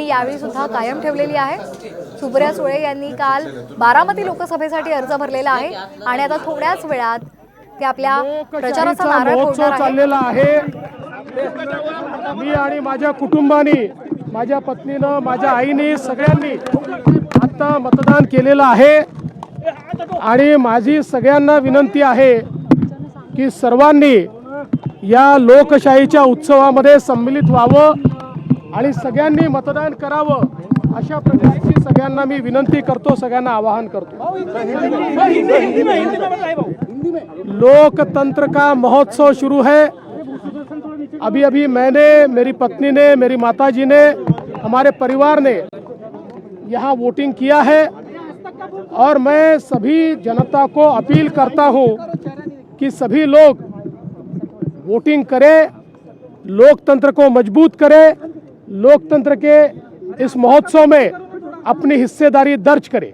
यावेळी सुद्धा कायम ठेवलेली आहे। सुप्रिया सुळे यांनी काल बारामती लोकसभेसाठी अर्ज भरलेला आहे आणि आता थोड्याच वेळात ते आपल्या प्रचाराचा नारळ फोडणार चाललेला आहे। मी आणि माझ्या कुटुंबाने, माझ्या पत्नीने, माझ्या आईने, सगळ्यांनी आता मतदान केलेलं आहे आणि माझी सगळ्यांना विनंती आहे की सर्वांनी या लोकशाहीच्या उत्सवामध्ये सम्मिलित व्हावं आणि सगळ्यांनी मतदान करावं, अशा प्रकारची सगळ्यांना मी विनंती करतो, सगळ्यांना आवाहन करतो। लोकतंत्र का महोत्सव शुरू है। अभी अभी मैंने, मेरी पत्नी ने, मेरी माताजी ने, हमारे परिवार ने यहाँ वोटिंग किया है और मैं सभी जनता को अपील करता हूँ कि सभी लोग वोटिंग करें, लोकतंत्र को मजबूत करें, लोकतंत्र के इस महोत्सव में अपनी हिस्सेदारी दर्ज करें।